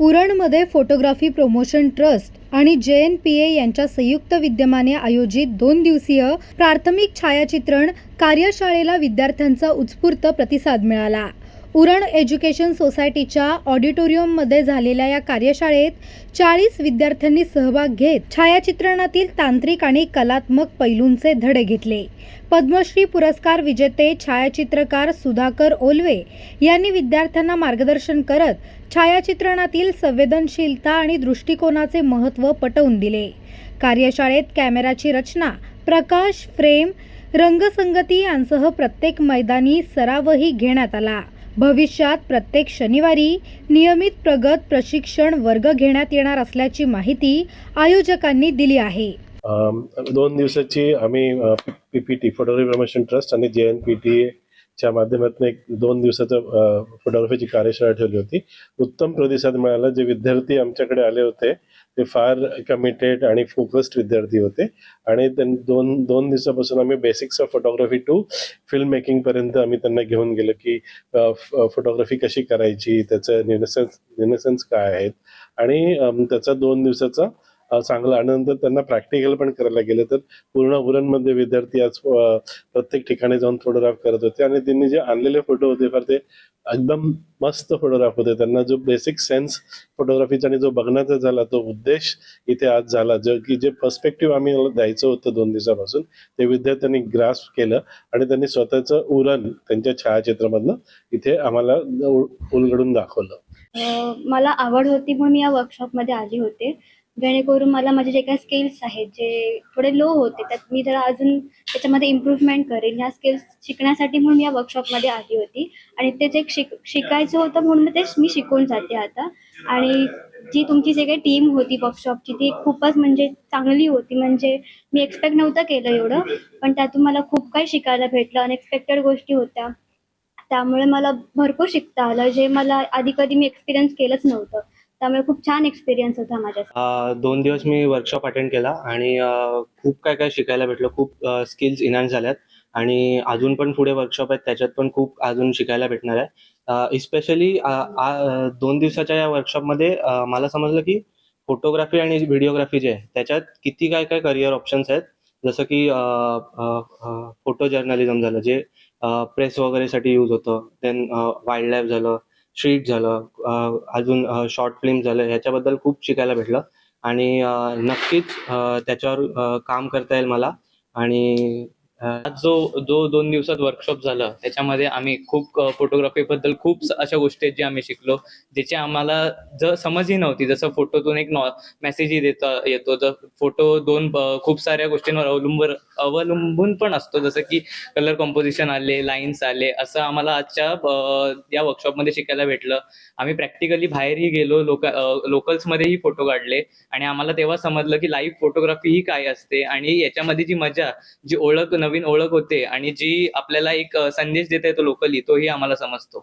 उरणमध्ये photography promotion trust आणि JNPA यांच्या संयुक्त विद्यमाने आयोजित 2 दिवसीय प्राथमिक छायाचित्रण कार्यशाळेला विद्यार्थ्यांचा उत्स्फूर्त प्रतिसाद मिळाला. उरण एज्युकेशन सोसायटीच्या ऑडिटोरियममध्ये झालेल्या या कार्यशाळेत 40 विद्यार्थ्यांनी सहभाग घेत छायाचित्रणातील तांत्रिक आणि कलात्मक पैलूंचे धडे घेतले. पद्मश्री पुरस्कार विजेते छायाचित्रकार सुधाकर ओलवे यांनी विद्यार्थ्यांना मार्गदर्शन करत छायाचित्रणातील संवेदनशीलता आणि दृष्टिकोनाचे महत्त्व पटवून दिले. कार्यशाळेत कॅमेराची रचना, प्रकाश, फ्रेम, रंगसंगती यांसह प्रत्येक मैदानी सरावही घेण्यात आला. भविष्यात प्रत्येक शनिवारी नियमित प्रगत प्रशिक्षण वर्ग घेण्यात येणार असल्याची माहिती आयोजकांनी दिली आहे. 2 दिवसाची आम्ही PPT फोटोग्राफी प्रमोशन ट्रस्ट आणि JNPT च्या माध्यमातून एक 2 दिवसाचं फोटोग्राफीची कार्यशाळा ठेवली होती. उत्तम प्रतिसाद मिळाला. जे विद्यार्थी आमच्याकडे आले होते ते फार कमिटेड आणि फोकस्ड विद्यार्थी होते आणि दोन दिवसापासून आम्ही basics of photography to film making पर्यंत आम्ही त्यांना घेऊन गेलो की फोटोग्राफी कशी करायची, त्याचं निनेसन्स काय आहेत आणि त्याचा 2 दिवसाचा चांगला आनंद त्यांना प्रॅक्टिकल पण करायला गेलं. तर पूर्ण उरणमध्ये विद्यार्थी आज प्रत्येक ठिकाणी जाऊन फोटोग्राफ करत होते आणि त्यांनी जे आणलेले फोटो होते फार ते एकदम मस्त फोटोग्राफ होते. त्यांना जो बेसिक सेन्स फोटोग्राफीचा आणि जो बघण्याचा झाला तो उद्देश इथे आज झाला, जे पर्स्पेक्टिव्ह आम्ही द्यायचं होतं 2 दिवसापासून ते विद्यार्थ्यांनी ग्रास्प केलं आणि त्यांनी स्वतःचं उरण त्यांच्या छायाचित्रामधनं इथे आम्हाला उलगडून दाखवलं. मला आवड होती म्हणून मी या वर्कशॉपमध्ये आली होते, जेणेकरून मला माझे जे काही स्किल्स आहेत जे थोडे लो होते त्यात मी जरा अजून त्याच्यामध्ये इम्प्रूव्हमेंट करेन. ह्या स्किल्स शिकण्यासाठी म्हणून मी या वर्कशॉपमध्ये आली होती आणि तेच एक शिकायचं होतं म्हणून तेच मी शिकून जाते आता. आणि जी तुमची जे काही टीम होती वर्कशॉपची ती खूपच म्हणजे चांगली होती. म्हणजे मी एक्सपेक्ट नव्हतं केलं एवढं, पण त्यातून मला खूप काही शिकायला भेटलं. अनएक्सपेक्टेड गोष्टी होत्या, त्यामुळे मला भरपूर शिकता आलं जे मला आधी कधी मी एक्सपिरियन्स केलंच नव्हतं. त्यामुळे खूप छान एक्सपिरियन्स होता माझ्या. 2 दिवस मी वर्कशॉप अटेंड केला आणि खूप काय शिकायला भेटलं. खूप स्किल्स इन्हान्स झाल्यात आणि अजून पण पुढे वर्कशॉप आहेत त्याच्यात पण खूप अजून शिकायला भेटणार आहे. इस्पेशली 2 दिवसाच्या या वर्कशॉपमध्ये मला समजलं की फोटोग्राफी आणि व्हिडिओग्राफी जे आहे त्याच्यात किती काय करिअर ऑप्शन्स आहेत. जसं की फोटो जर्नलिझम झालं जे प्रेस वगैरेसाठी यूज होतं, देन वाईल्ड लाईफ झालं, स्ट्रीट झालं, अजून शॉर्ट फिल्म झालं. ह्याच्याबद्दल खूप शिकायला भेटलं आणि नक्कीच त्याच्यावर काम करता येईल मला. आणि जो 2 दिवसात वर्कशॉप झालं त्याच्यामध्ये आम्ही खूप फोटोग्राफीबद्दल खूप अशा गोष्टी आहेत ज्या आम्ही शिकलो, ज्याची आम्हाला समजही नव्हती. जसं फोटोतून एक मेसेजही येतो, जर फोटो खूप साऱ्या गोष्टींवर अवलंबून पण असतो, जसं की कलर कॉम्पोजिशन आले, लाईन्स आले, असं आम्हाला आजच्या या वर्कशॉपमध्ये शिकायला भेटलं. आम्ही प्रॅक्टिकली बाहेरही गेलो, लोकल्समध्येही फोटो काढले आणि आम्हाला तेव्हा समजलं की लाईव्ह फोटोग्राफी ही काय असते आणि याच्यामध्ये जी मजा, जी नवीन ओळख होते आणि जी आपल्याला एक संदेश देता येतो लोकली, तोही आम्हाला समजतो.